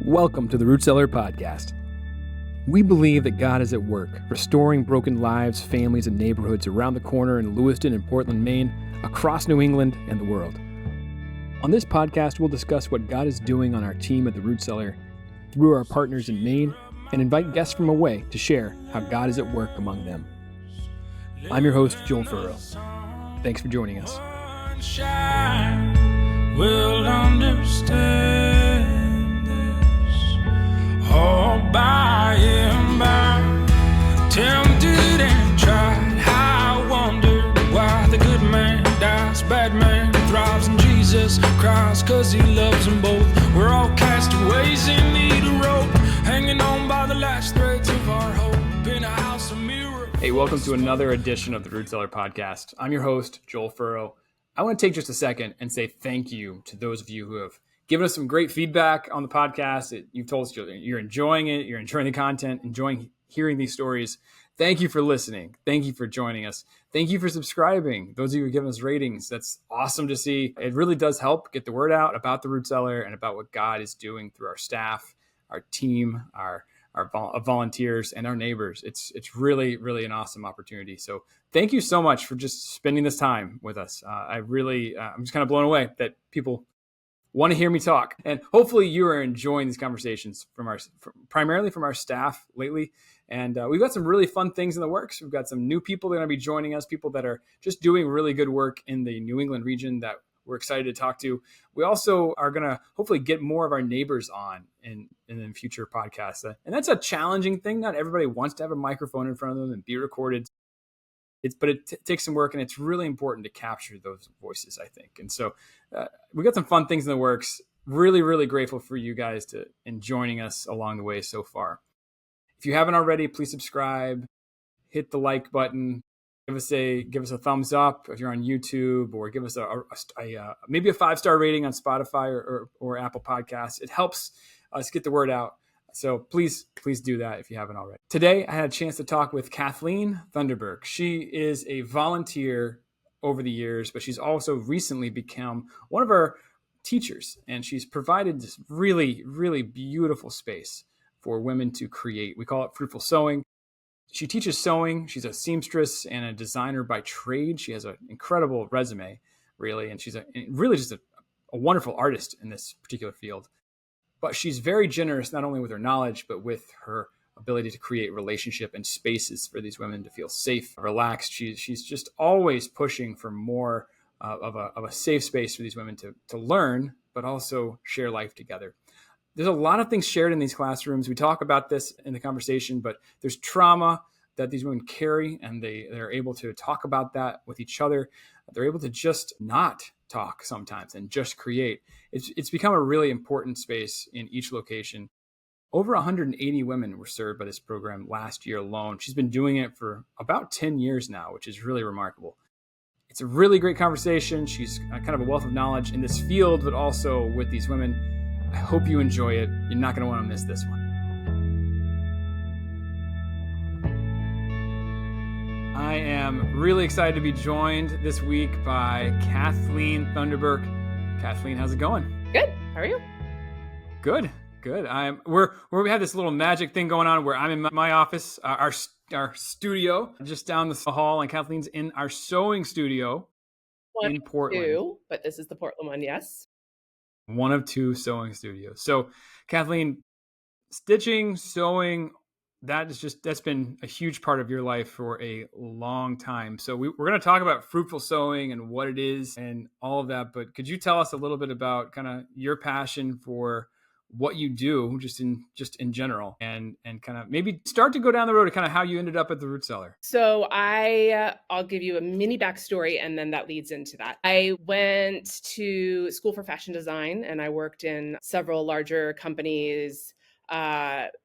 Welcome to the Root Cellar Podcast. We believe that God is at work, restoring broken lives, families, and neighborhoods around the corner in Lewiston and Portland, Maine, across New England and the world. On this podcast, we'll discuss what God is doing on our team at the Root Cellar, through our partners in Maine, and invite guests from away to share how God is at work among them. I'm your host, Joel Furrow. Thanks for joining us. Will understand this all by and by. Tempted and tried. I wonder why the good man dies, bad man thrives, and Jesus cries 'cause he loves them both. We're all castaways in need of rope, hanging on by the last threads of our hope in a house of mirrors. Hey, welcome to another edition of the Root Cellar Podcast. I'm your host, Joel Furrow. I want to take just a second and say thank you to those of you who have given us some great feedback on the podcast. You've told us you're enjoying it, you're enjoying the content, enjoying hearing these stories. Thank you for listening. Thank you for joining us. Thank you for subscribing. Those of you who are giving us ratings, that's awesome to see. It really does help get the word out about the Root Cellar and about what God is doing through our staff, our team, our volunteers, and our neighbors. It's really, really an awesome opportunity. So thank you so much for just spending this time with us. I'm just kind of blown away that people want to hear me talk. And hopefully you are enjoying these conversations primarily from our staff lately. And we've got some really fun things in the works. We've got some new people that are going to be joining us, people that are just doing really good work in the New England region that we're excited to talk to. We also are going to hopefully get more of our neighbors on in future podcasts. And that's a challenging thing. Not everybody wants to have a microphone in front of them and be recorded. But it takes some work, and it's really important to capture those voices, I think. And so we got some fun things in the works. Really, really grateful for you guys and joining us along the way so far. If you haven't already, please subscribe, hit the like button. Give us a thumbs up if you're on YouTube, or give us maybe a 5-star rating on Spotify or Apple Podcasts. It helps us get the word out. So please do that if you haven't already. Today, I had a chance to talk with Kathleen Funderburk. She is a volunteer over the years, but she's also recently become one of our teachers, and she's provided this really, really beautiful space for women to create. We call it Fruitful Sewing. She teaches sewing. She's a seamstress and a designer by trade. She has an incredible resume, really, and she's really just a wonderful artist in this particular field. But she's very generous, not only with her knowledge, but with her ability to create relationship and spaces for these women to feel safe, relaxed. She's just always pushing for more of a safe space for these women to learn, but also share life together. There's a lot of things shared in these classrooms. We talk about this in the conversation, but there's trauma that these women carry, and they're able to talk about that with each other. They're able to just not talk sometimes and just create. It's become a really important space in each location. Over 180 women were served by this program last year alone. She's been doing it for about 10 years now, which is really remarkable. It's a really great conversation. She's kind of a wealth of knowledge in this field, but also with these women. I hope you enjoy it. You're not going to want to miss this one. I am really excited to be joined this week by Kathleen Funderburk. Kathleen, how's it going? Good. How are you? Good. We have this little magic thing going on where I'm in my office, our studio, just down the hall, and Kathleen's in our sewing studio in Portland. 2, but this is the Portland one, yes. One of 2 sewing studios. So, Kathleen, stitching, sewing, that's been a huge part of your life for a long time. So we're going to talk about Fruitful Sewing and what it is and all of that. But could you tell us a little bit about kind of your passion for what you do just in general, and kind of maybe start to go down the road to kind of how you ended up at the Root Cellar? So I'll give you a mini backstory, and then that leads into that. I went to school for fashion design, and I worked in several larger companies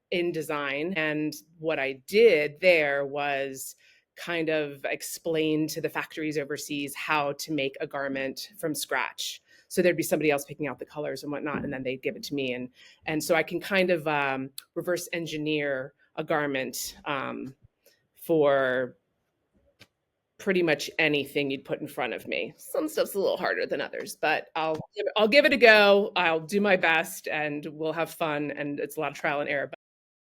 in design. And what I did there was kind of explain to the factories overseas how to make a garment from scratch. So there'd be somebody else picking out the colors and whatnot, and then they'd give it to me. And so I can kind of reverse engineer a garment for pretty much anything you'd put in front of me. Some stuff's a little harder than others, but I'll give it a go. I'll do my best, and we'll have fun. And it's a lot of trial and error.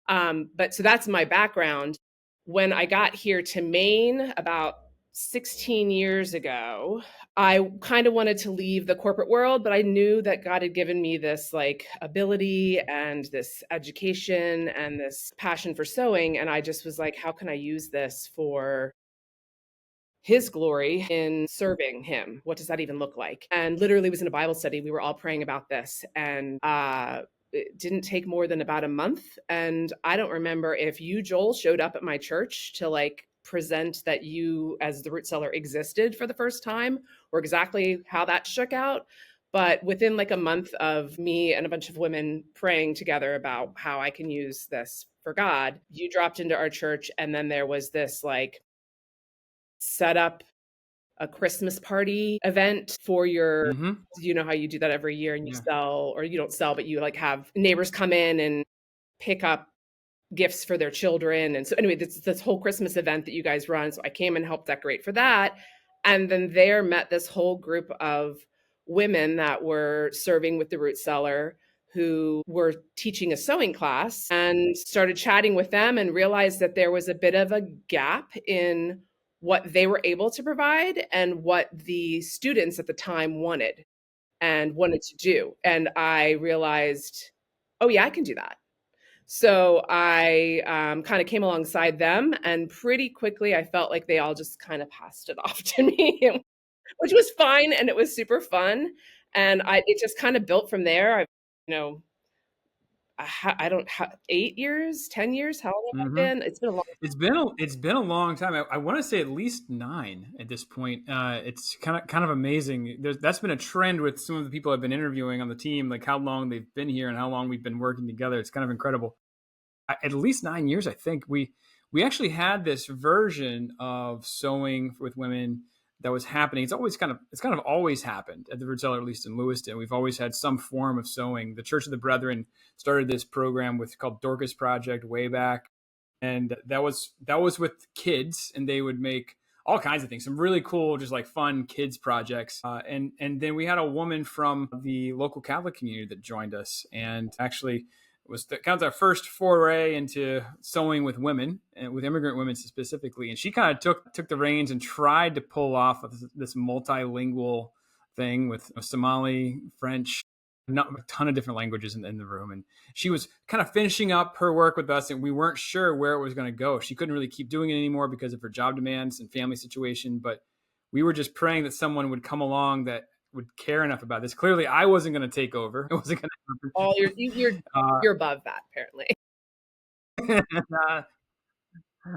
But so that's my background. When I got here to Maine about 16 years ago, I kind of wanted to leave the corporate world, but I knew that God had given me this like ability and this education and this passion for sewing. And I just was like, how can I use this for his glory in serving him? What does that even look like? And literally was in a Bible study. We were all praying about this. And it didn't take more than about a month. And I don't remember if you, Joel, showed up at my church to like present that you as the root seller existed for the first time, or exactly how that shook out. But within like a month of me and a bunch of women praying together about how I can use this for God, you dropped into our church. And then there was this like set up a Christmas party event for your, you know how you do that every year and you sell, or you don't sell, but you like have neighbors come in and pick up gifts for their children. And so anyway, this whole Christmas event that you guys run. So I came and helped decorate for that. And then there met this whole group of women that were serving with the root cellar, who were teaching a sewing class, and started chatting with them and realized that there was a bit of a gap in what they were able to provide and what the students at the time wanted to do. And I realized, oh yeah, I can do that. So I kind of came alongside them, and pretty quickly I felt like they all just kind of passed it off to me, which was fine. And it was super fun. And it just kind of built from there. I don't have 8 years, 10 years. How long have I been? It's been a long time. It's been a long time. I want to say at least 9 at this point. It's kind of amazing. That's been a trend with some of the people I've been interviewing on the team, like how long they've been here and how long we've been working together. It's kind of incredible. At least 9 years, I think. We actually had this version of sewing with women that was happening. It's kind of always happened at the Root Cellar, at least in Lewiston. We've always had some form of sewing. The Church of the Brethren started this program called Dorcas Project way back, and that was with kids, and they would make all kinds of things, some really cool, just like fun kids projects. And then we had a woman from the local Catholic community that joined us, and actually was kind of our first foray into sewing with women, and with immigrant women specifically. And she kind of took the reins and tried to pull off this multilingual thing with Somali, French, not a ton of different languages in the room. And she was kind of finishing up her work with us, and we weren't sure where it was going to go. She couldn't really keep doing it anymore because of her job demands and family situation. But we were just praying that someone would come along that would care enough about this. Clearly, I wasn't going to take over. It wasn't going to happen. You're above that, apparently.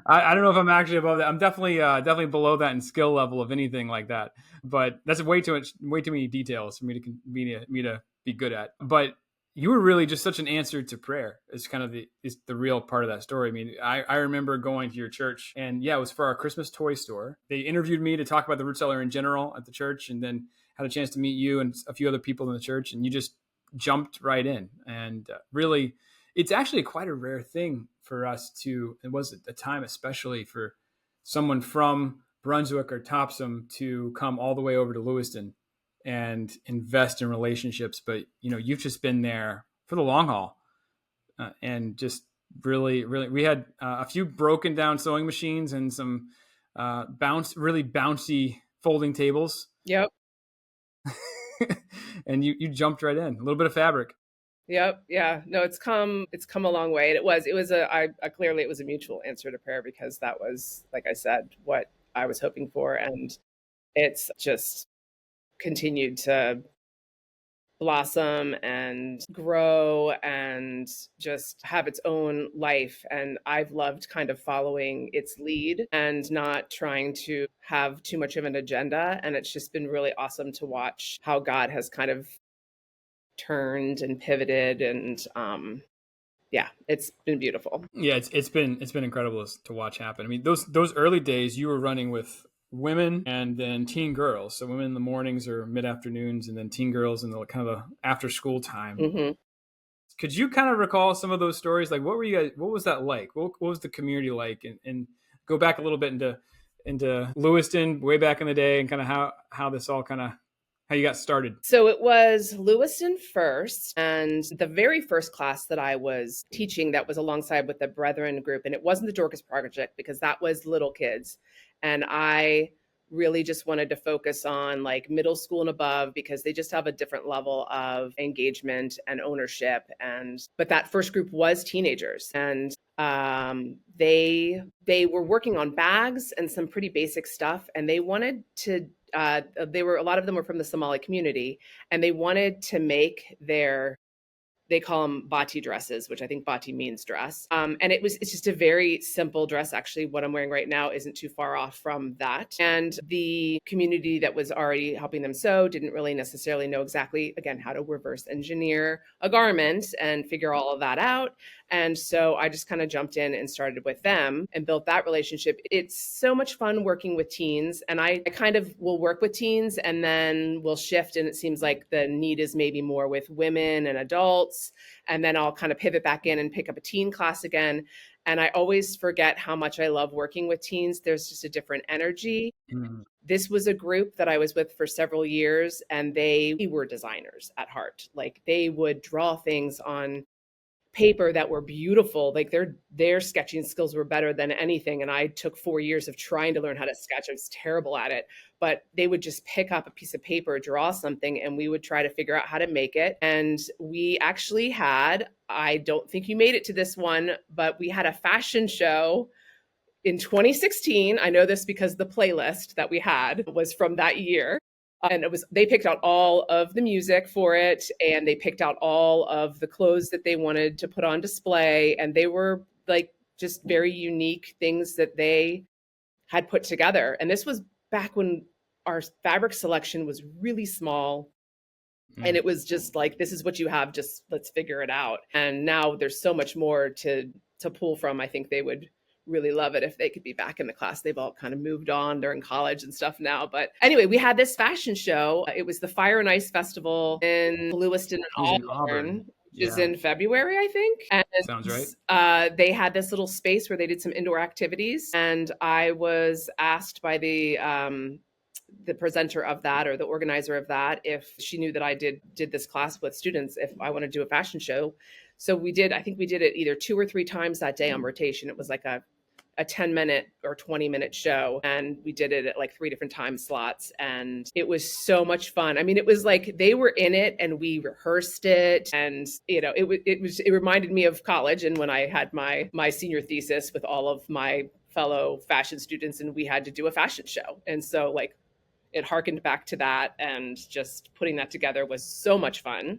I don't know if I'm actually above that. I'm definitely below that in skill level of anything like that. But that's way too many details for me to be good at. But you were really just such an answer to prayer. It's kind of the real part of that story. I mean, I remember going to your church, and yeah, it was for our Christmas toy store. They interviewed me to talk about the root cellar in general at the church, and then had a chance to meet you and a few other people in the church, and you just jumped right in. And really, it's actually quite a rare thing for us it was at the time, especially for someone from Brunswick or Topsom to come all the way over to Lewiston and invest in relationships. But, you've just been there for the long haul, and just really, really, we had a few broken down sewing machines and some really bouncy folding tables. Yep. And you jumped right in. A little bit of fabric. Yep. Yeah. No, it's come a long way. And it was clearly it was a mutual answer to prayer, because that was, like I said, what I was hoping for. And it's just continued to blossom and grow and just have its own life. And I've loved kind of following its lead and not trying to have too much of an agenda. And it's just been really awesome to watch how God has kind of turned and pivoted, and it's been beautiful. Yeah, it's been incredible to watch happen. I mean, those early days you were running with women and then teen girls. So women in the mornings or mid afternoons, and then teen girls in the kind of the after school time. Mm-hmm. Could you kind of recall some of those stories? Like, what was that like? What was the community like? And go back a little bit into into Lewiston way back in the day, and kind of how this all kind of how you got started? So it was Lewiston first, and the very first class that I was teaching that was alongside with the Brethren group, and it wasn't the Dorcas Project because that was little kids, and I really just wanted to focus on like middle school and above because they just have a different level of engagement and ownership. And but that first group was teenagers, and they were working on bags and some pretty basic stuff, and they wanted to they were a lot of them were from the Somali community, and they wanted to make they call them bati dresses, which I think bati means dress. And it's just a very simple dress. Actually, what I'm wearing right now isn't too far off from that. And the community that was already helping them sew didn't really necessarily know exactly, again, how to reverse engineer a garment and figure all of that out. And so I just kind of jumped in and started with them and built that relationship. It's so much fun working with teens. And I kind of will work with teens and then we'll shift. And it seems like the need is maybe more with women and adults. And then I'll kind of pivot back in and pick up a teen class again. And I always forget how much I love working with teens. There's just a different energy. Mm-hmm. This was a group that I was with for several years, and they were designers at heart. Like they would draw things on paper that were beautiful. Like their sketching skills were better than anything. And I took 4 years of trying to learn how to sketch. I was terrible at it, but they would just pick up a piece of paper, draw something, and we would try to figure out how to make it. And we actually had, I don't think you made it to this one, but we had a fashion show in 2016. I know this because the playlist that we had was from that year. And they picked out all of the music for it, and they picked out all of the clothes that they wanted to put on display. And they were like just very unique things that they had put together. And this was back when our fabric selection was really small. And it was just like, this is what you have, just let's figure it out. And now there's so much more to pull from. I think they would really love it if they could be back in the class. They've all kind of moved on. They're in college and stuff now. But anyway, we had this fashion show. It was the Fire and Ice Festival in Lewiston and Auburn, which is in February, I think. And sounds right. They had this little space where they did some indoor activities. And I was asked by the presenter of that, or the organizer of that, if she knew that I did this class with students, if I want to do a fashion show. So I think we did it either 2 or 3 times that day on rotation. It was like a 10-minute or 20-minute show. And we did it at like 3 different time slots. And it was so much fun. I mean, it was like they were in it and we rehearsed it. And, you know, it reminded me of college. And when I had my senior thesis with all of my fellow fashion students, and we had to do a fashion show. And so like, it harkened back to that, and just putting that together was so much fun.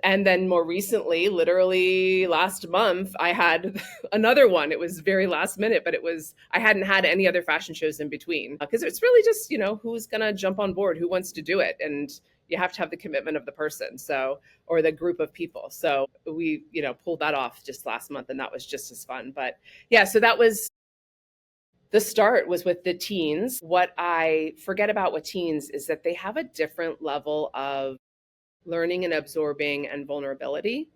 And then more recently, literally last month, I had another one. It was very last minute, but I hadn't had any other fashion shows in between, because it's really just, you know, who's going to jump on board, who wants to do it. And you have to have the commitment of the person, or the group of people. So we, you know, pulled that off just last month, and that was just as fun. But yeah, so that was, the start was with the teens. What I forget about with teens is that they have a different level of learning and absorbing and vulnerability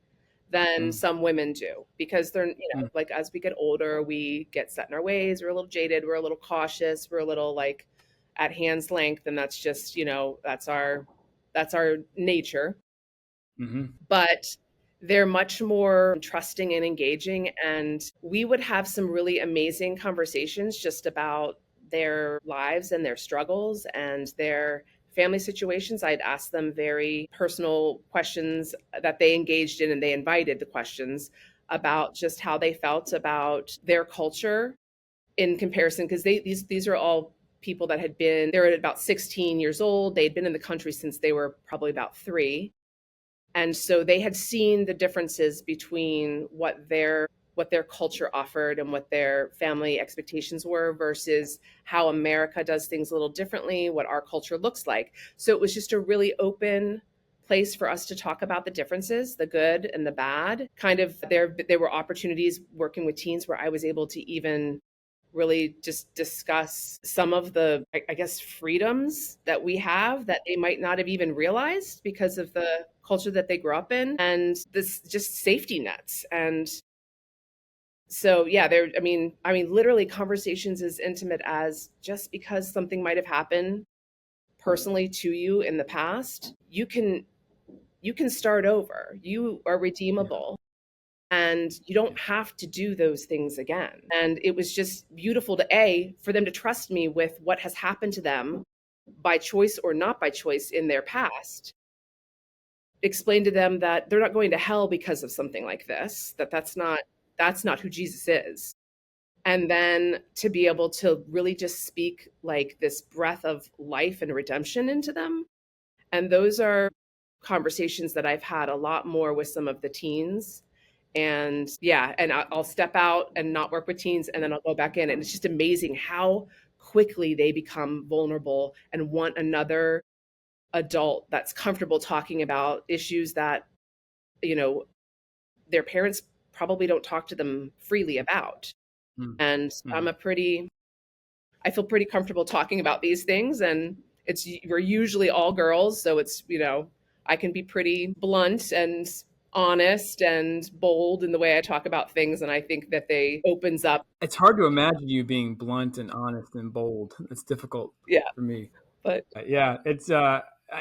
than some women do, because they're, you know, like as we get older, we get set in our ways. We're a little jaded. We're a little cautious. We're a little like at hand's length. And that's just, you know, that's our nature. Mm-hmm. But they're much more trusting and engaging. And we would have some really amazing conversations just about their lives and their struggles and their family situations. I'd ask them very personal questions that they engaged in, and they invited the questions about just how they felt about their culture in comparison, because these are all people that they're at about 16 years old. They'd been in the country since they were probably about 3. And so they had seen the differences between what their culture offered and what their family expectations were versus how America does things a little differently, what our culture looks like. So it was just a really open place for us to talk about the differences, the good and the bad. Kind of there were opportunities working with teens where I was able to even really just discuss some of the, I guess, freedoms that we have that they might not have even realized because of the culture that they grew up in, and this just safety nets. And So yeah, I mean, literally conversations as intimate as just because something might have happened personally to you in the past, you can start over. You are Yeah. redeemable and you don't have to do those things again. And it was just beautiful for them to trust me with what has happened to them by choice or not by choice in their past. Explain to them that they're not going to hell because of something like this, that's not who Jesus is. And then to be able to really just speak like this breath of life and redemption into them. And those are conversations that I've had a lot more with some of the teens. And yeah, and I'll step out and not work with teens and then I'll go back in. And it's just amazing how quickly they become vulnerable and want another adult that's comfortable talking about issues that, you know, their parents probably don't talk to them freely about. And Mm-hmm. I feel pretty comfortable talking about these things. And we're usually all girls. So I can be pretty blunt and honest and bold in the way I talk about things. And I think that they opens up. It's hard to imagine you being blunt and honest and bold. It's difficult Yeah. for me. But Yeah, it's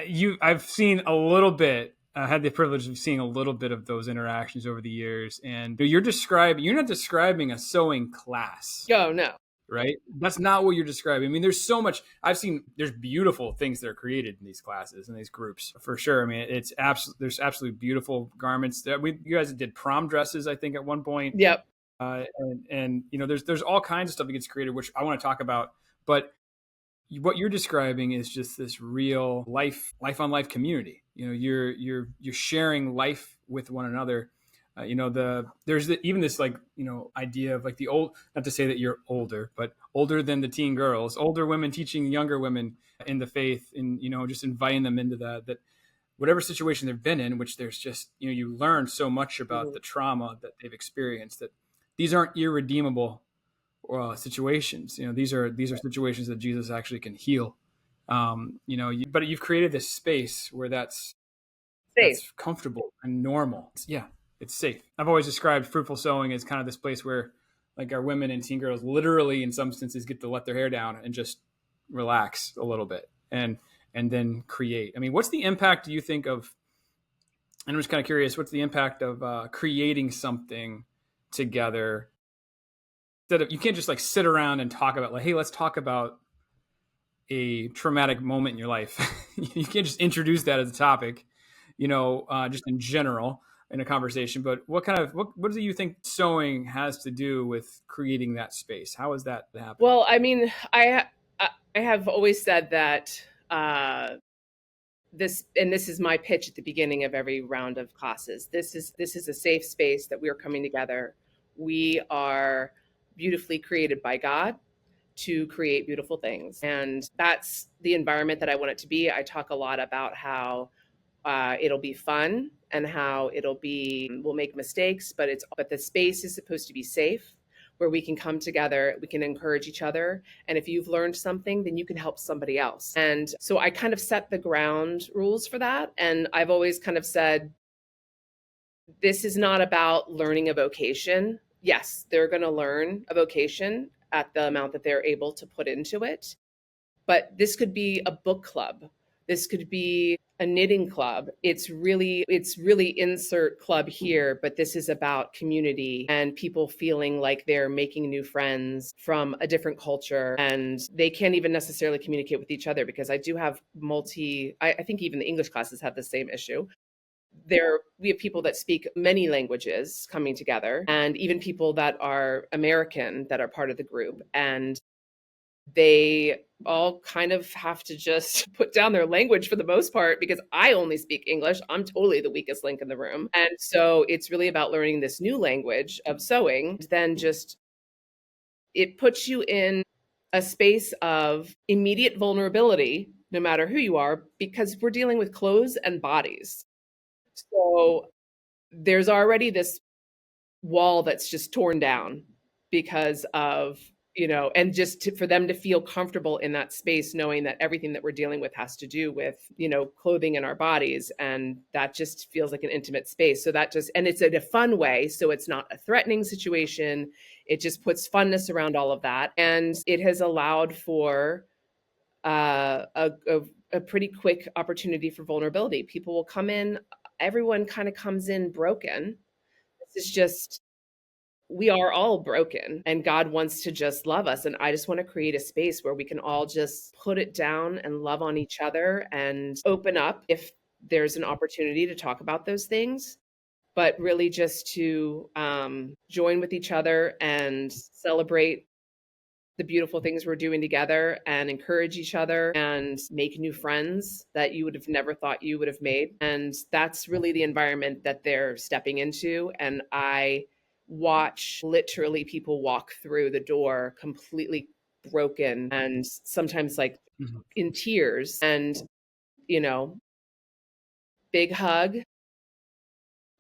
you. I've seen a little bit. I had the privilege of seeing a little bit of those interactions over the years, and you're not describing a sewing class, oh, no. right? That's not what you're describing. I mean, there's so much. There's beautiful things that are created in these classes and these groups for sure. I mean, there's absolutely beautiful garments that you guys did prom dresses, I think, at one point. Yep. And there's all kinds of stuff that gets created, which I want to talk about, but what you're describing is just this real life on life community. You're sharing life with one another. Even this idea of like the old, not to say that you're older, but older than the teen girls, older women teaching younger women in the faith, and just inviting them into that whatever situation they've been in, which there's just you learn so much about Mhm. the trauma that they've experienced, that these aren't irredeemable situations. These are situations that Jesus actually can heal. But you've created this space where Safe. that's comfortable and normal. Yeah, it's safe. I've always described Fruitful Sewing as kind of this place where, like, our women and teen girls literally, in some instances, get to let their hair down and just relax a little bit and then create. I mean, what's the impact, do you think, of? And I'm just kind of curious, what's the impact of creating something together? You can't just like sit around and talk about, like, hey, let's talk about a traumatic moment in your life. You can't just introduce that as a topic, just in general in a conversation. But what do you think sewing has to do with creating that space? How is that happen? Well, I mean, I have always said that this is my pitch at the beginning of every round of classes. This is a safe space that we are coming together. We are beautifully created by God to create beautiful things, and that's the environment that I want it to be. I talk a lot about how it'll be fun and how we'll make mistakes, but the space is supposed to be safe, where we can come together, we can encourage each other. And if you've learned something, then you can help somebody else. And so I kind of set the ground rules for that. And I've always kind of said, this is not about learning a vocation. Yes, they're going to learn a vocation at the amount that they're able to put into it. But this could be a book club. This could be a knitting club. It's really insert club here, but this is about community and people feeling like they're making new friends from a different culture, and they can't even necessarily communicate with each other, because I do have I think even the English classes have the same issue. We have people that speak many languages coming together, and even people that are American that are part of the group, and they all kind of have to just put down their language for the most part, because I only speak English. I'm totally the weakest link in the room. And so it's really about learning this new language of sewing. Then just it puts you in a space of immediate vulnerability, no matter who you are, because we're dealing with clothes and bodies. So there's already this wall that's just torn down because of and just for them to feel comfortable in that space, knowing that everything that we're dealing with has to do with, clothing in our bodies. And that just feels like an intimate space. So and it's in a fun way. So it's not a threatening situation. It just puts funness around all of that. And it has allowed for a pretty quick opportunity for vulnerability. People will come in, everyone kind of comes in broken. This is just, we are all broken and God wants to just love us. And I just want to create a space where we can all just put it down and love on each other and open up if there's an opportunity to talk about those things, but really just to join with each other and celebrate the beautiful things we're doing together and encourage each other and make new friends that you would have never thought you would have made. And that's really the environment that they're stepping into. And I watch literally people walk through the door completely broken and sometimes like in tears and, big hug.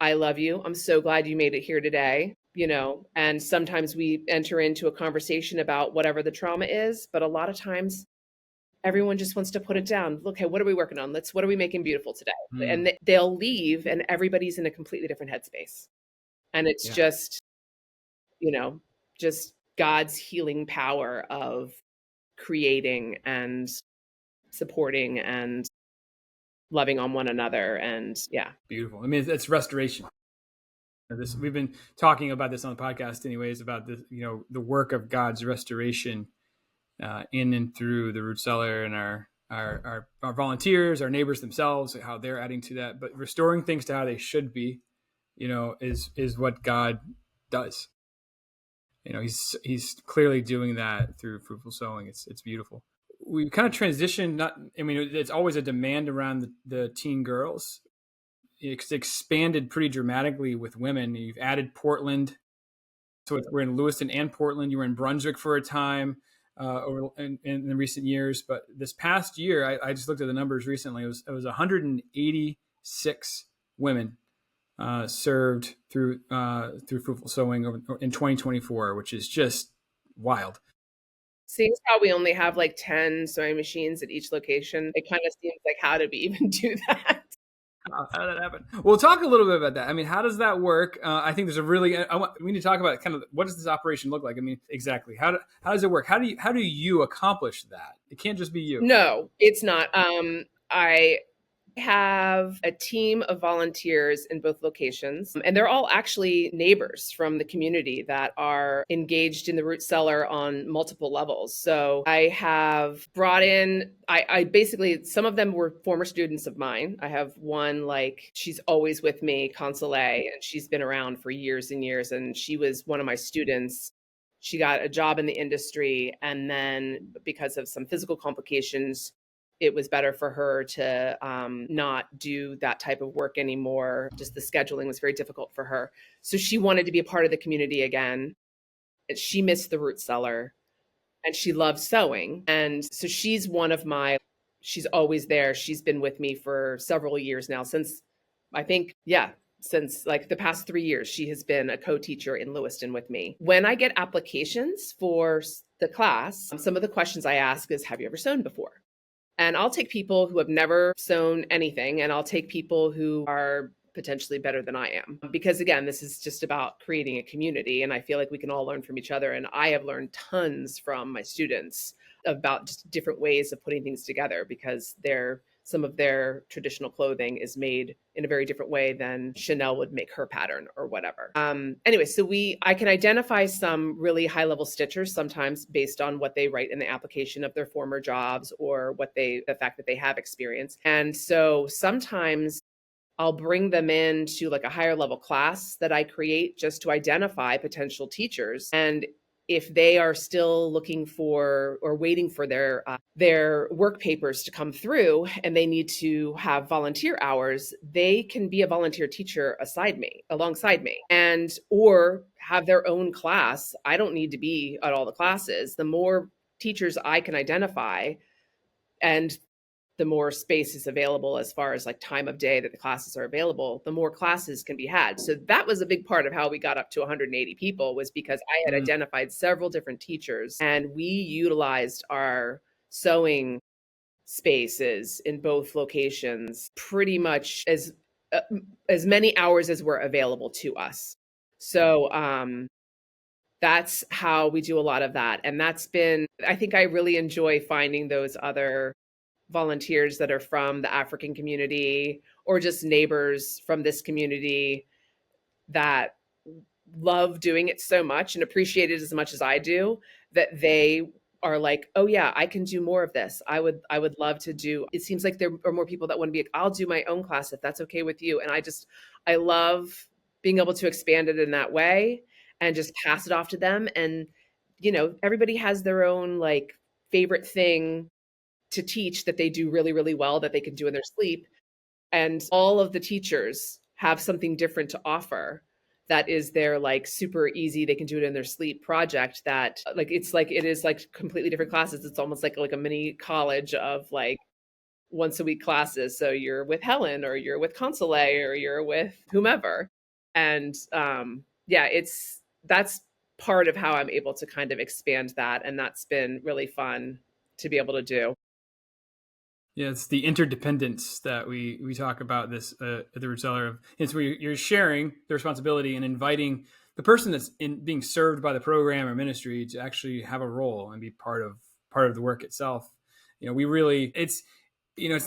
I love you. I'm so glad you made it here today. And sometimes we enter into a conversation about whatever the trauma is, but a lot of times everyone just wants to put it down. Look, hey, what are we working on? What are we making beautiful today? And they'll leave and everybody's in a completely different headspace. And it's just, just God's healing power of creating and supporting and loving on one another. And beautiful. I mean, it's restoration. We've been talking about this on the podcast anyways, about this, the work of God's restoration in and through the root cellar and our volunteers, our neighbors themselves, how they're adding to that. But restoring things to how they should be, is what God does. He's clearly doing that through Fruitful Sewing. It's beautiful. We kind of transitioned. It's always a demand around the teen girls. It's expanded pretty dramatically with women. You've added Portland. So we're in Lewiston and Portland. You were in Brunswick for a time in the recent years. But this past year, I just looked at the numbers recently. It was 186 women served through Fruitful Sewing in 2024, which is just wild. Seeing how we only have like 10 sewing machines at each location, it kind of seems like, how did we even do that? How did that happen? We'll talk a little bit about that. I mean, how does that work? I think there's we need to talk about kind of what does this operation look like? I mean, exactly. How does it work? How do you accomplish that? It can't just be you. No, it's not. I have a team of volunteers in both locations, and they're all actually neighbors from the community that are engaged in the root cellar on multiple levels. So I have brought in, I basically, some of them were former students of mine. I have one, she's always with me, Consolee, and she's been around for years and years, and she was one of my students. She got a job in the industry, and then because of some physical complications, it was better for her to not do that type of work anymore. Just the scheduling was very difficult for her. So she wanted to be a part of the community again. She missed the root cellar and she loves sewing. And so she's she's always there. She's been with me for several years now, since the past 3 years, she has been a co-teacher in Lewiston with me. When I get applications for the class, some of the questions I ask is, have you ever sewn before? And I'll take people who have never sewn anything, and I'll take people who are potentially better than I am. Because again, this is just about creating a community, and I feel like we can all learn from each other. And I have learned tons from my students about just different ways of putting things together, because some of their traditional clothing is made in a very different way than Chanel would make her pattern or whatever. Anyway, so I can identify some really high level stitchers sometimes based on what they write in the application of their former jobs or the fact that they have experience. And so sometimes I'll bring them into like a higher level class that I create just to identify potential teachers. And if they are still looking for or waiting for their work papers to come through and they need to have volunteer hours, they can be a volunteer teacher alongside me, or have their own class. I don't need to be at all the classes. The more teachers I can identify and the more space is available as far as like time of day that the classes are available, the more classes can be had. So that was a big part of how we got up to 180 people, was because I had identified several different teachers, and we utilized our sewing spaces in both locations pretty much as many hours as were available to us. So that's how we do a lot of that. And that's been, I think I really enjoy finding those other volunteers that are from the African community or just neighbors from this community that love doing it so much and appreciate it as much as I do, that they are like, oh yeah, I can do more of this. I would love to do. It seems like there are more people that want to be like, I'll do my own class if that's okay with you. And I love being able to expand it in that way and just pass it off to them. And everybody has their own like favorite thing to teach that they do really, really well, that they can do in their sleep. And all of the teachers have something different to offer that is their like super easy, they can do it in their sleep project, that like it is like completely different classes. It's almost like a mini college of like once a week classes. So you're with Helen, or you're with Console, or you're with whomever. And yeah, that's part of how I'm able to kind of expand that. And that's been really fun to be able to do. Yeah, it's the interdependence that we talk about this at the Root Cellar. It's where you're sharing the responsibility and inviting the person that's being served by the program or ministry to actually have a role and be part of the work itself. It's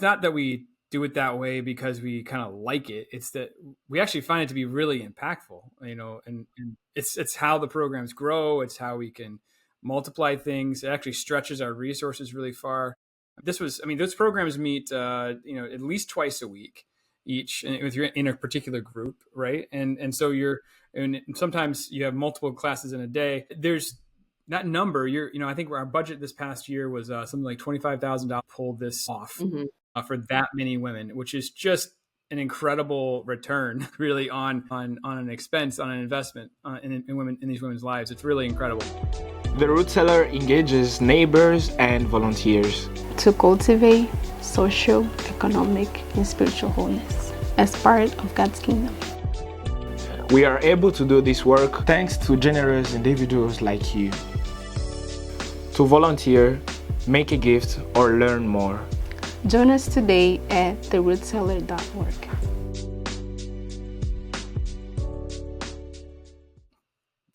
not that we do it that way because we kind of like it. It's that we actually find it to be really impactful. And it's how the programs grow. It's how we can multiply things. It actually stretches our resources really far. Those programs meet, at least twice a week each, if you're in a particular group, right? And so sometimes you have multiple classes in a day. There's that number. I think our budget this past year was something like $25,000. Pulled this off for that many women, which is just an incredible return, really, on an expense, on an investment in these women's lives. It's really incredible. The Root Cellar engages neighbors and volunteers to cultivate social, economic, and spiritual wholeness as part of God's kingdom. We are able to do this work thanks to generous individuals like you. To volunteer, make a gift, or learn more, join us today at therootcellar.org.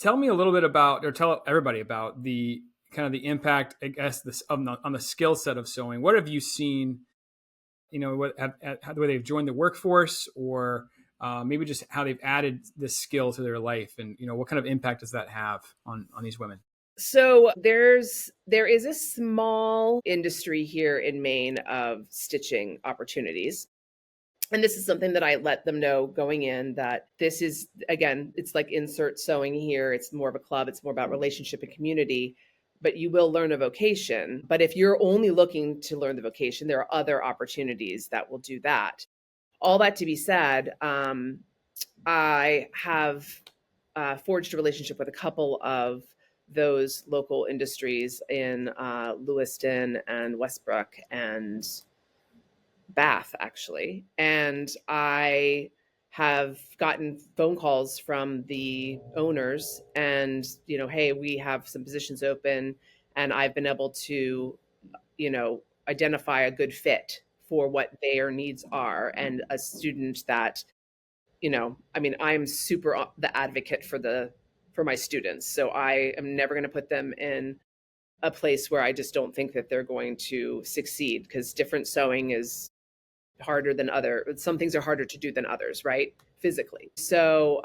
Tell me a little bit about, or tell everybody about the kind of the impact, I guess, on the skill set of sewing. What have you seen, how the way they've joined the workforce, or maybe just how they've added this skill to their life, and what kind of impact does that have on these women? So there is a small industry here in Maine of stitching opportunities. And this is something that I let them know going in, that this is, again, it's like insert sewing here. It's more of a club. It's more about relationship and community, but you will learn a vocation. But if you're only looking to learn the vocation, there are other opportunities that will do that. All that to be said, I have forged a relationship with a couple of those local industries in Lewiston and Westbrook and Bath, actually. And I have gotten phone calls from the owners and, hey, we have some positions open, and I've been able to, identify a good fit for what their needs are, and a student that, I'm super the advocate for my students. So I am never going to put them in a place where I just don't think that they're going to succeed, because different sewing is harder than some things are harder to do than others, right? Physically. So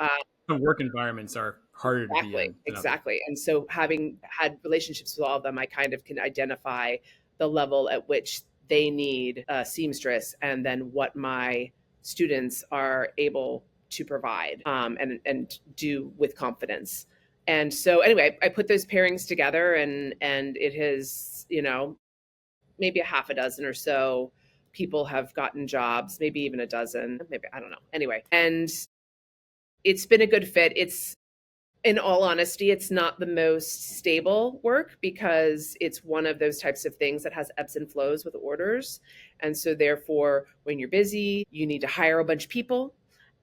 the work environments are harder to be in. Exactly. And so having had relationships with all of them, I kind of can identify the level at which they need a seamstress, and then what my students are able to provide and do with confidence. And so anyway, I put those pairings together, and it has, maybe a half a dozen or so people have gotten jobs, maybe even a dozen, maybe, I don't know. Anyway, and it's been a good fit. It's, in all honesty, it's not the most stable work, because it's one of those types of things that has ebbs and flows with orders. And so therefore, when you're busy, you need to hire a bunch of people.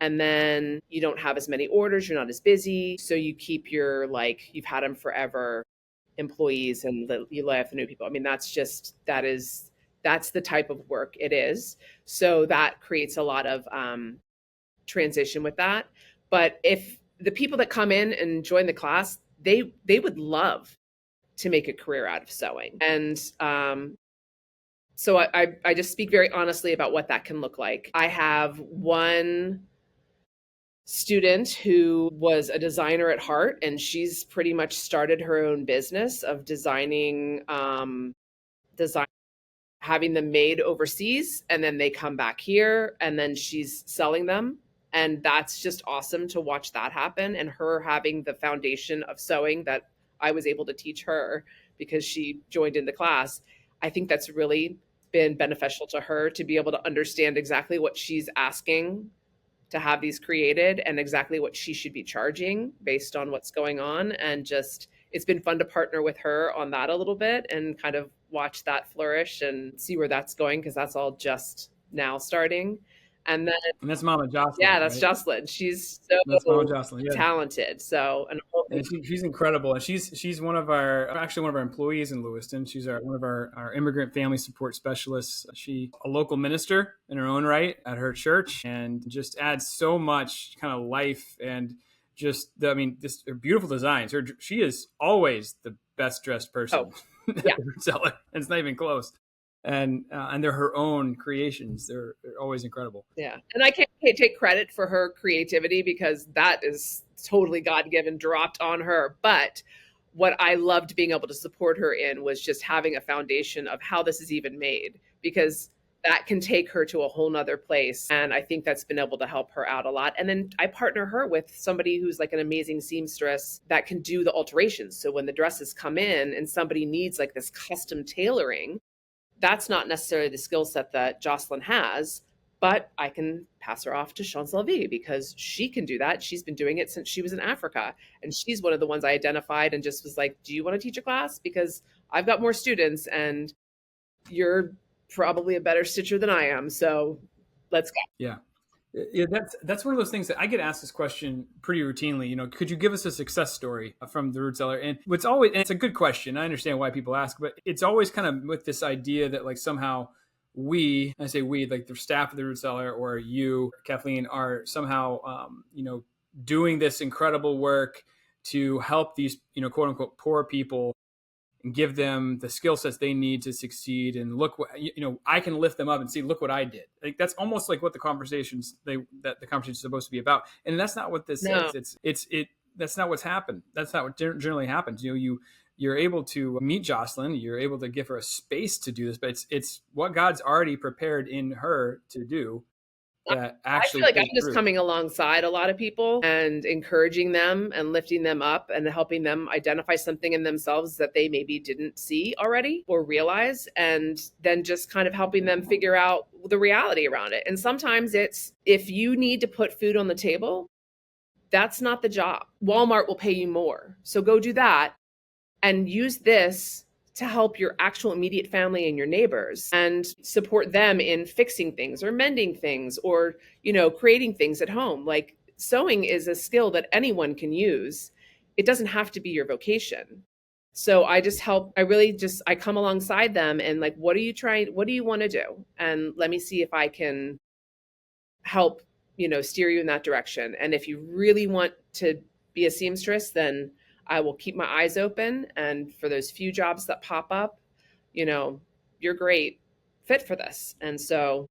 And then you don't have as many orders, you're not as busy. So you keep your, like, you've had them forever employees and you lay off the new people. I mean, that's the type of work it is. So that creates a lot of transition with that. But if the people that come in and join the class, they would love to make a career out of sewing. And so I just speak very honestly about what that can look like. I have one student who was a designer at heart, and she's pretty much started her own business of designing having them made overseas, and then they come back here and then she's selling them. And that's just awesome to watch that happen, and her having the foundation of sewing that I was able to teach her because she joined in the class. I think that's really been beneficial to her to be able to understand exactly what she's asking to have these created and exactly what she should be charging based on what's going on. And just, it's been fun to partner with her on that a little bit and kind of watch that flourish and see where that's going, because that's all just now starting. And that's Mama Jocelyn. Yeah, that's right? Jocelyn. She's so Mama Jocelyn, yeah. talented. So, and she's incredible. And she's one of our employees in Lewiston. She's one of our immigrant family support specialists. She's a local minister in her own right at her church, and just adds so much kind of life and just, just her beautiful designs. She is always the best dressed person at the root cellar. And it's not even close. And they're her own creations. They're always incredible. Yeah. And I can't take credit for her creativity because that is totally God-given, dropped on her. But what I loved being able to support her in was just having a foundation of how this is even made, because that can take her to a whole nother place. And I think that's been able to help her out a lot. And then I partner her with somebody who's like an amazing seamstress that can do the alterations. So when the dresses come in and somebody needs like this custom tailoring, that's not necessarily the skill set that Jocelyn has, but I can pass her off to Champs-Élysées because she can do that. She's been doing it since she was in Africa. And she's one of the ones I identified and just was like, do you want to teach a class? Because I've got more students and you're probably a better stitcher than I am. So let's go. Yeah. Yeah, that's one of those things that I get asked this question pretty routinely. Could you give us a success story from the root cellar? And it's a good question. I understand why people ask, but it's always kind of with this idea that like somehow I say we, like the staff of the root cellar or you, Kathleen, are somehow, doing this incredible work to help these, quote unquote, poor people and give them the skill sets they need to succeed. And look what, I can lift them up and see, look what I did. Like, that's almost like what the conversation is supposed to be about. And that's not what this is. That's not what's happened. That's not what generally happens. You're able to meet Jocelyn, you're able to give her a space to do this, but it's what God's already prepared in her to do. I feel like I'm just coming alongside a lot of people and encouraging them and lifting them up and helping them identify something in themselves that they maybe didn't see already or realize, and then just kind of helping them figure out the reality around it. And sometimes it's, if you need to put food on the table, that's not the job. Walmart will pay you more. So go do that and use this to help your actual immediate family and your neighbors and support them in fixing things or mending things or, creating things at home. Like, sewing is a skill that anyone can use. It doesn't have to be your vocation. So I come alongside them and like, what do you want to do? And let me see if I can help, steer you in that direction. And if you really want to be a seamstress, then I will keep my eyes open. And for those few jobs that pop up, you're great fit for this. And so,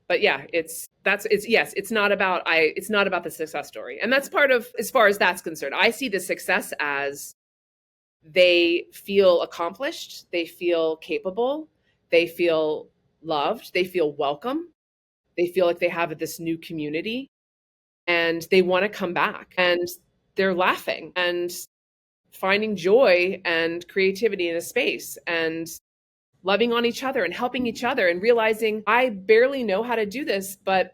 but yeah, it's not about the success story. And that's part of, as far as that's concerned, I see the success as they feel accomplished, they feel capable, they feel loved, they feel welcome, they feel like they have this new community and they want to come back. And they're laughing and finding joy and creativity in a space and loving on each other and helping each other and realizing I barely know how to do this, but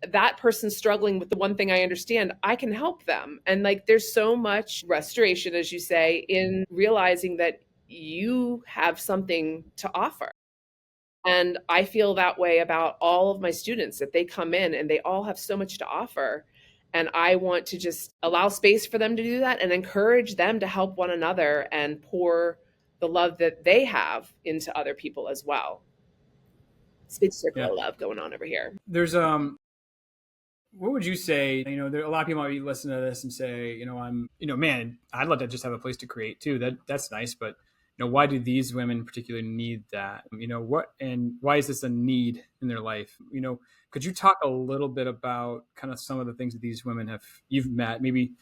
that person's struggling with the one thing I understand, I can help them. And like, there's so much restoration, as you say, in realizing that you have something to offer And I feel that way about all of my students, that they come in and they all have so much to offer. And I want to just allow space for them to do that and encourage them to help one another and pour the love that they have into other people as well. It's a big circle of love going on over here. There's what would you say? There a lot of people might be listening to this and say, man, I'd love to just have a place to create too. That's nice, but why do these women particularly need that? What and why is this a need in their life? Could you talk a little bit about kind of some of the things that these women you've met, maybe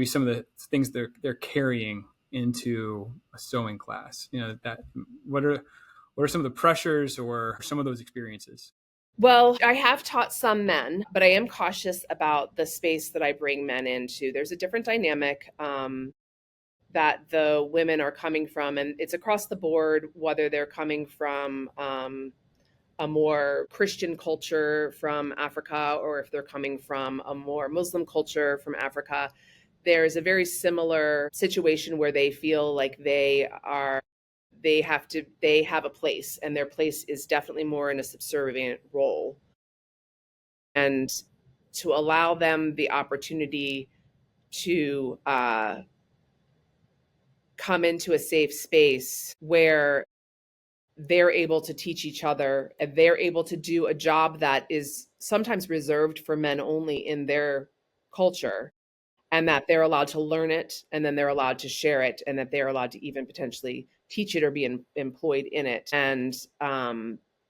some of the things they're carrying into a sewing class? That what are some of the pressures or some of those experiences? Well, I have taught some men, but I am cautious about the space that I bring men into. There's a different dynamic that the women are coming from, and it's across the board, whether they're coming from a more Christian culture from Africa or if they're coming from a more Muslim culture from Africa. There's a very similar situation where they feel like they have a place, and their place is definitely more in a subservient role. And to allow them the opportunity to come into a safe space where they're able to teach each other and they're able to do a job that is sometimes reserved for men only in their culture, and that they're allowed to learn it, and then they're allowed to share it, and that they're allowed to even potentially teach it or be employed in it. And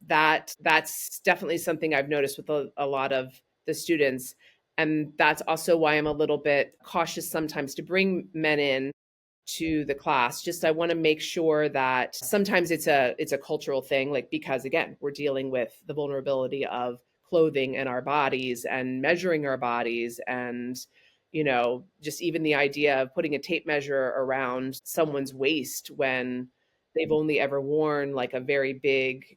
that's definitely something I've noticed with a lot of the students. And that's also why I'm a little bit cautious sometimes to bring men in to the class. Just I want to make sure that sometimes it's a cultural thing, like, because again, we're dealing with the vulnerability of clothing and our bodies and measuring our bodies, and just even the idea of putting a tape measure around someone's waist when they've only ever worn like a very big,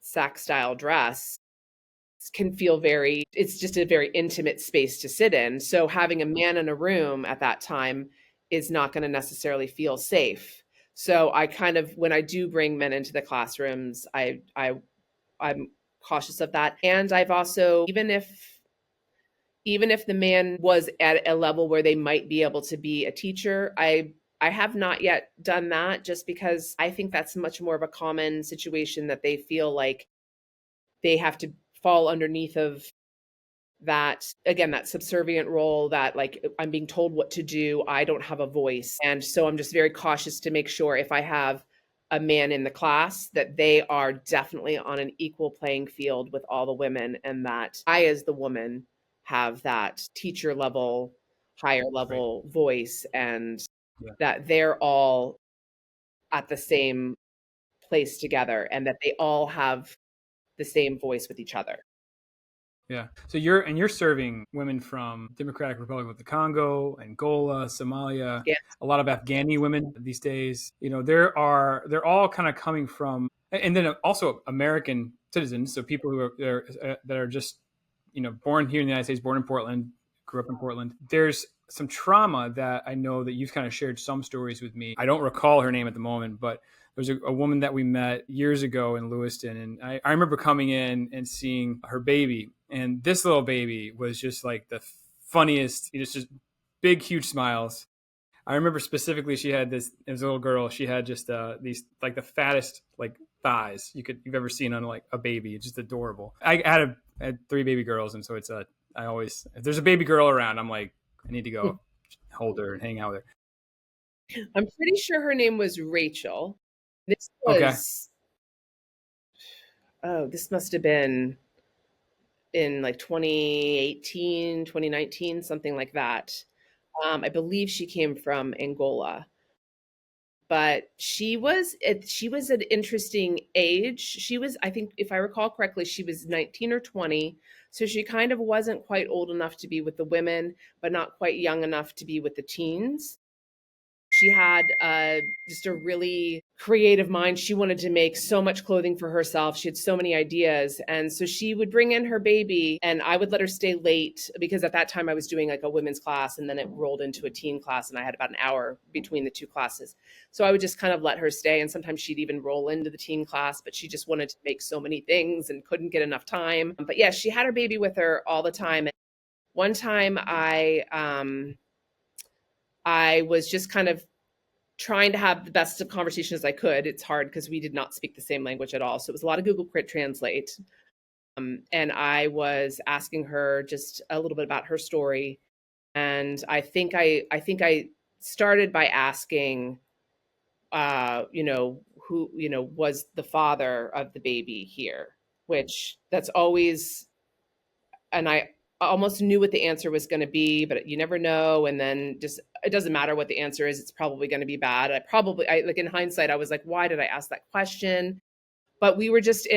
sack style dress can feel it's just a very intimate space to sit in. So having a man in a room at that time is not going to necessarily feel safe. So I kind of, when I do bring men into the classrooms, I'm cautious of that. And I've also, even if the man was at a level where they might be able to be a teacher, I have not yet done that, just because I think that's much more of a common situation, that they feel like they have to fall underneath of that, again, that subservient role, that like, I'm being told what to do, I don't have a voice. And so I'm just very cautious to make sure if I have a man in the class that they are definitely on an equal playing field with all the women, and that I, as the woman, have that teacher level, higher level voice, and that they're all at the same place together, and that they all have the same voice with each other. Yeah. So you're serving women from Democratic Republic of the Congo, Angola, Somalia, a lot of Afghani women these days. They're all kind of coming from, and then also American citizens. So people who are that are just, born here in the United States, born in Portland, grew up in Portland. There's some trauma that I know that you've kind of shared some stories with me. I don't recall her name at the moment, but there's a woman that we met years ago in Lewiston, and I remember coming in and seeing her baby. And this little baby was just like the funniest, just big, huge smiles. I remember specifically she had this, as a little girl, she had just these, like, the fattest, like, thighs you've ever seen on like a baby. It's just adorable. I had 3 baby girls, and so it's I always, if there's a baby girl around, I'm like, I need to go hold her and hang out with her. I'm pretty sure her name was Rachel. This was, this must have been in like 2018, 2019, something like that. I believe she came from Angola, but she was an interesting age. She was, I think, if I recall correctly, she was 19 or 20. So she kind of wasn't quite old enough to be with the women, but not quite young enough to be with the teens. She had just a really creative mind. She wanted to make so much clothing for herself. She had so many ideas. And so she would bring in her baby and I would let her stay late because at that time I was doing like a women's class and then it rolled into a teen class and I had about an hour between the two classes. So I would just kind of let her stay. And sometimes she'd even roll into the teen class, but she just wanted to make so many things and couldn't get enough time. But yeah, she had her baby with her all the time. One time I was just kind of trying to have the best of conversation as I could. It's hard because we did not speak the same language at all. So it was a lot of Google Translate. And I was asking her just a little bit about her story. And I think I started by asking, who, was the father of the baby here, which that's always, and I almost knew what the answer was going to be, but you never know. And then just, it doesn't matter what the answer is. It's probably going to be bad. I like in hindsight, I was like, why did I ask that question? But we were just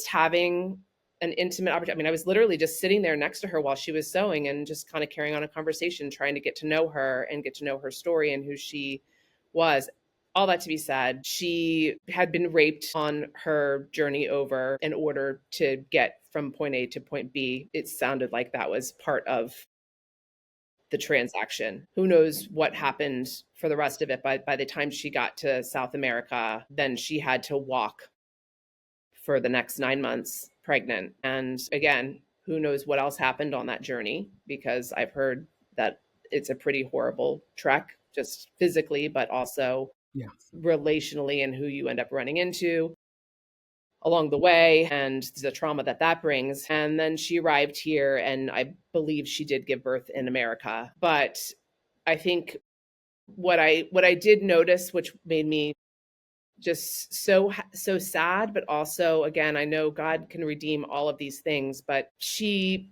having an intimate opportunity. I mean, I was literally just sitting there next to her while she was sewing and just kind of carrying on a conversation, trying to get to know her and get to know her story and who she was. All that to be said, she had been raped on her journey over in order to get from point A to point B. It sounded like that was part of the transaction. Who knows what happened for the rest of it. But by the time she got to South America, then she had to walk for the next 9 months pregnant. And again, who knows what else happened on that journey, because I've heard that it's a pretty horrible trek, just physically, but also relationally, and who you end up running into along the way and the trauma that brings. And then she arrived here and I believe she did give birth in America. But I think what I did notice, which made me just so sad, but also, again, I know God can redeem all of these things, but she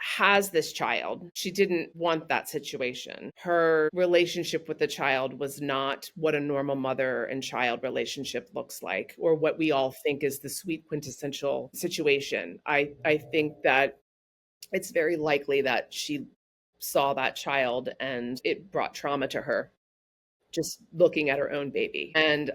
has this child. She didn't want that situation. Her relationship with the child was not what a normal mother and child relationship looks like, or what we all think is the sweet quintessential situation. I think that it's very likely that she saw that child and it brought trauma to her, just looking at her own baby. And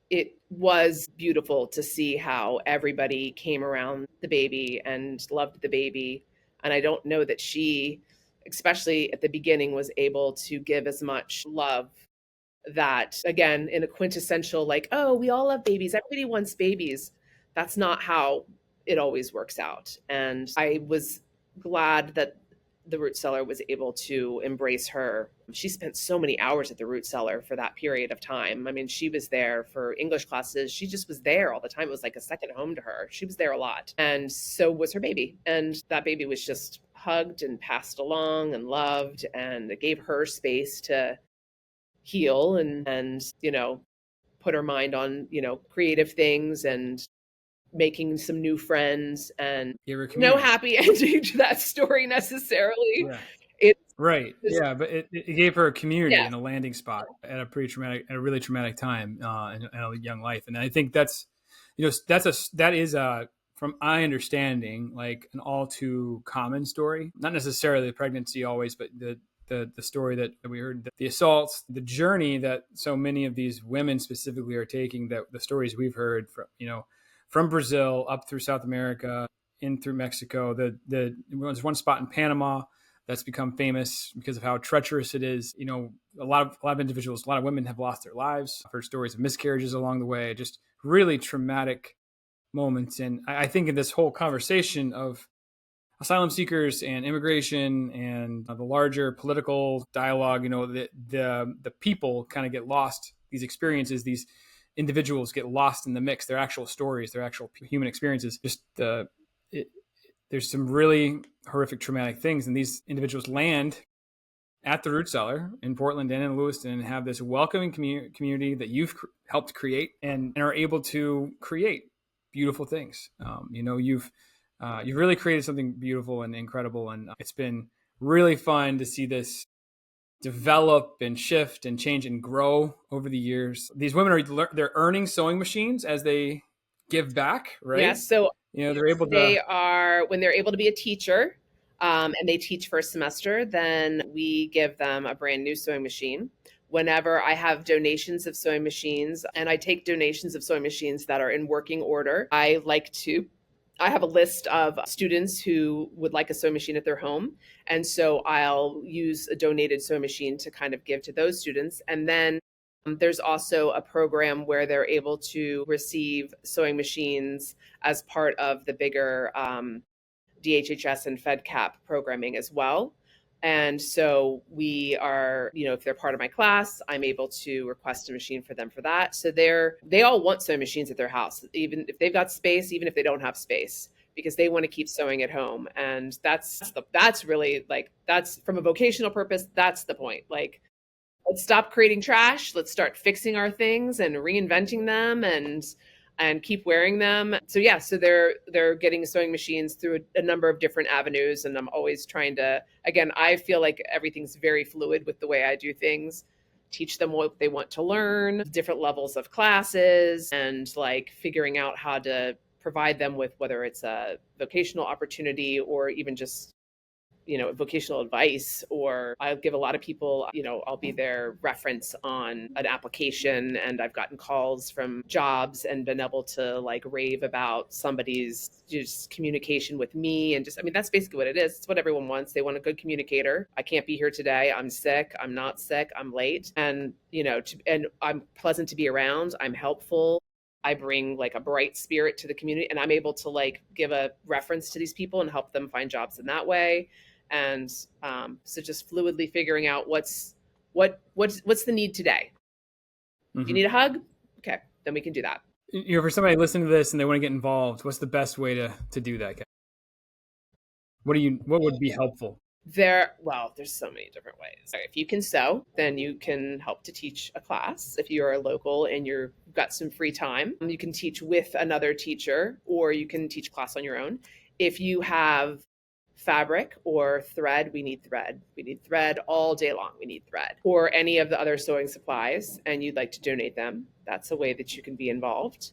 it was beautiful to see how everybody came around the baby and loved the baby. And I don't know that she, especially at the beginning, was able to give as much love that, again, in a quintessential, like, oh, we all love babies, everybody wants babies. That's not how it always works out. And I was glad that the root cellar was able to embrace her. She spent so many hours at the root cellar for that period of time. I mean, she was there for English classes. She just was there all the time. It was like a second home to her. She was there a lot. And so was her baby. And that baby was just hugged and passed along and loved. And it gave her space to heal and put her mind on, creative things and making some new friends, and no happy ending to that story necessarily. Yeah. It's right. Yeah. But it gave her a community and a landing spot at a really traumatic time in a young life. And I think that is from my understanding, like an all too common story, not necessarily the pregnancy always, but the story that we heard, the assaults, the journey that so many of these women specifically are taking, that the stories we've heard from Brazil up through South America, in through Mexico. There's one spot in Panama that's become famous because of how treacherous it is. A lot of individuals, a lot of women have lost their lives. I've heard stories of miscarriages along the way, just really traumatic moments. And I think in this whole conversation of asylum seekers and immigration and the larger political dialogue, the people kind of get lost. These experiences, these individuals get lost in the mix, their actual stories, their actual human experiences. There's some really horrific traumatic things, and these individuals land at the root cellar in Portland and in Lewiston and have this welcoming community that you've helped create and are able to create beautiful things. You've really created something beautiful and incredible, and it's been really fun to see this develop and shift and change and grow over the years. These women they're earning sewing machines as they give back, right? Yes. So they're able when they're able to be a teacher, and they teach first semester, then we give them a brand new sewing machine. whenever I have donations of sewing machines, and I take donations of sewing machines that are in working order, I have a list of students who would like a sewing machine at their home. And so I'll use a donated sewing machine to kind of give to those students. And then there's also a program where they're able to receive sewing machines as part of the bigger DHHS and FedCap programming as well. And so we are, if they're part of my class, I'm able to request a machine for them for that. So they all want sewing machines at their house, even if they've got space, even if they don't have space, because they want to keep sewing at home. And that's really like, that's from a vocational purpose. That's the point. Like, let's stop creating trash. Let's start fixing our things and reinventing them and keep wearing them. So yeah, so they're getting sewing machines through a number of different avenues. And I'm always trying to, again, I feel like everything's very fluid with the way I do things, teach them what they want to learn, different levels of classes, and like figuring out how to provide them with whether it's a vocational opportunity or even just vocational advice. Or I'll give a lot of people, I'll be their reference on an application, and I've gotten calls from jobs and been able to like rave about somebody's just communication with me. And just, that's basically what it is. It's what everyone wants. They want a good communicator. I can't be here today. I'm sick. I'm not sick. I'm late. And, and I'm pleasant to be around. I'm helpful. I bring like a bright spirit to the community, and I'm able to like give a reference to these people and help them find jobs in that way. And so just fluidly figuring out what's the need today. If you need a hug, okay, then we can do that. For somebody listening to this and they want to get involved, what's the best way to do that? What would be helpful? There's so many different ways. If you can sew, then you can help to teach a class. If you are local and you've got some free time, you can teach with another teacher, or you can teach class on your own. If you have fabric or thread, we need thread. We need thread all day long. We need thread, or any of the other sewing supplies, and you'd like to donate them. That's a way that you can be involved.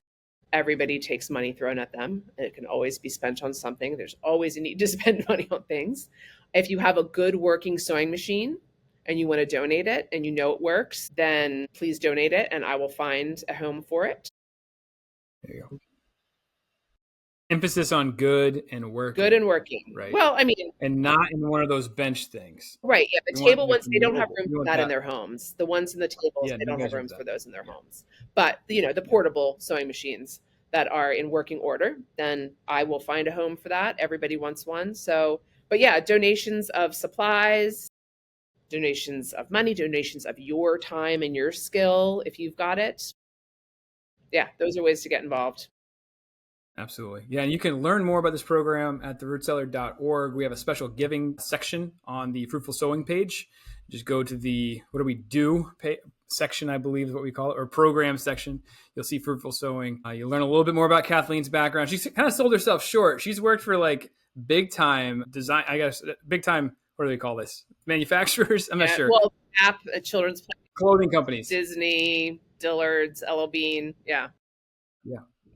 Everybody takes money thrown at them. It can always be spent on something. There's always a need to spend money on things. If you have a good working sewing machine and you want to donate it and it works, then please donate it and I will find a home for it. There you go. Emphasis on good and working. Good and working. Right. Well, and not in one of those bench things. Right. Yeah. The table ones, they don't have room for that in their homes. The ones in the tables, they don't have rooms for those in their homes. But, the portable sewing machines that are in working order, then I will find a home for that. Everybody wants one. So, but yeah, donations of supplies, donations of money, donations of your time and your skill, if you've got it. Yeah, those are ways to get involved. Absolutely. Yeah, and you can learn more about this program at therootseller.org. We have a special giving section on the Fruitful Sewing page. Just go to the what do we do section, I believe is what we call it, or program section. You'll see Fruitful Sewing. You'll learn a little bit more about Kathleen's background. She's kind of sold herself short. She's worked for like big time design, I guess, big time, what do they call this? Manufacturers? I'm not sure. Well, Gap, children's clothing companies. Disney, Dillard's, L.L. Bean. Yeah.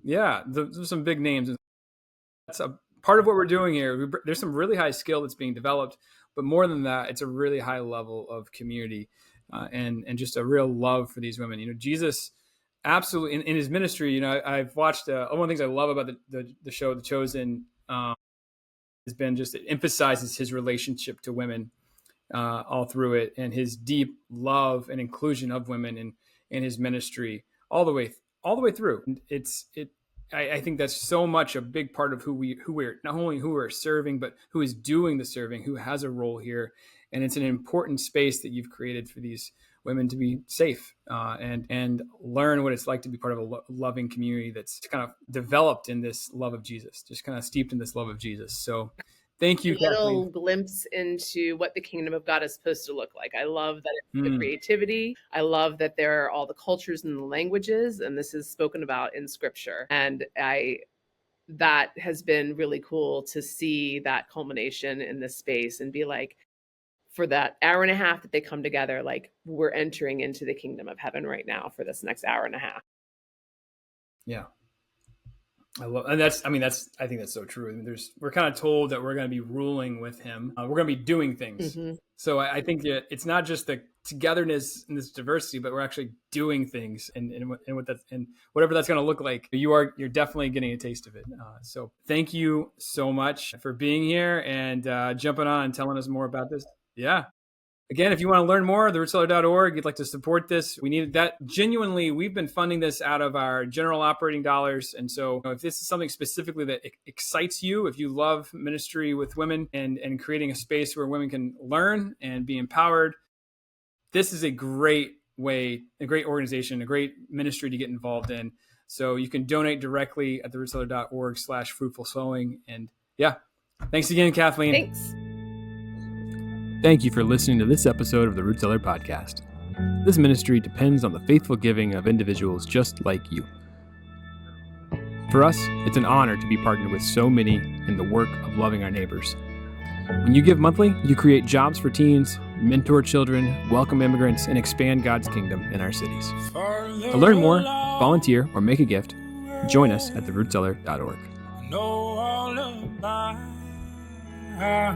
Yeah, there's some big names. That's a part of what we're doing here. There's some really high skill that's being developed, but more than that, it's a really high level of community and just a real love for these women. Jesus, absolutely in his ministry. I've watched one of the things I love about the show, The Chosen, has been just it emphasizes his relationship to women all through it, and his deep love and inclusion of women in his ministry all the way through. I think that's so much a big part of who we're not only who we're serving, but who is doing the serving, who has a role here. And it's an important space that you've created for these women to be safe and learn what it's like to be part of a loving community that's kind of developed in this love of Jesus, just kind of steeped in this love of Jesus. So thank you, Kathleen. A little Kathleen. glimpse into what the kingdom of God is supposed to look like. I love that it's the creativity. I love that there are all the cultures and the languages, and this is spoken about in scripture. And that has been really cool to see that culmination in this space and be like, for that hour and a half that they come together, like we're entering into the kingdom of heaven right now for this next hour and a half. Yeah. I think that's so true. I mean, we're kind of told that we're going to be ruling with him. We're going to be doing things. Mm-hmm. So I think that it's not just the togetherness and this diversity, but we're actually doing things and what that's, and whatever that's going to look like. You're definitely getting a taste of it. So thank you so much for being here and jumping on and telling us more about this. Yeah. Again, if you want to learn more, therootseller.org, you'd like to support this, we need that. Genuinely, we've been funding this out of our general operating dollars. And so if this is something specifically that excites you, if you love ministry with women and creating a space where women can learn and be empowered, this is a great way, a great organization, a great ministry to get involved in. So you can donate directly at therootseller.org/fruitful sewing. And yeah, thanks again, Kathleen. Thanks. Thank you for listening to this episode of the Root Cellar Podcast. This ministry depends on the faithful giving of individuals just like you. For us, it's an honor to be partnered with so many in the work of loving our neighbors. When you give monthly, you create jobs for teens, mentor children, welcome immigrants, and expand God's kingdom in our cities. To learn more, volunteer, or make a gift, join us at therootseller.org. Know all about it.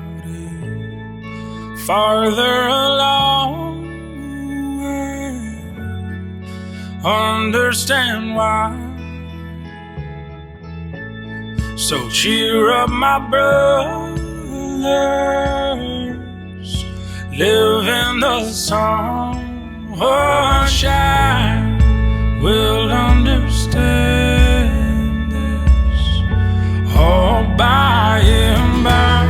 Farther along, understand why. So cheer up, my brothers, live in the sunshine. We'll understand this all by and by.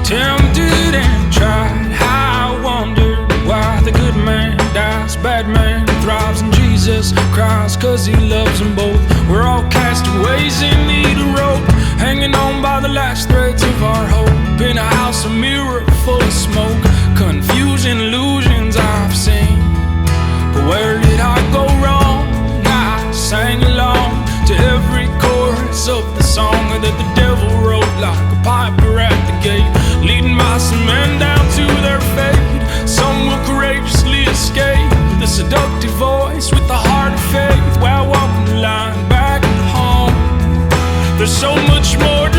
Tempted and tried, I wondered why the good man dies, bad man thrives, and Jesus cries 'cause he loves them both. We're all castaways in need of rope, hanging on by the last threads of our hope. In a house, a mirror full of smoke, confusing illusions I've seen. But where did I go wrong? I sang along to every chorus of the song that the devil wrote like a piper at the gate, leading my men down to their fate. Some will courageously escape the seductive voice with the heart of faith while walking the line back home. There's so much more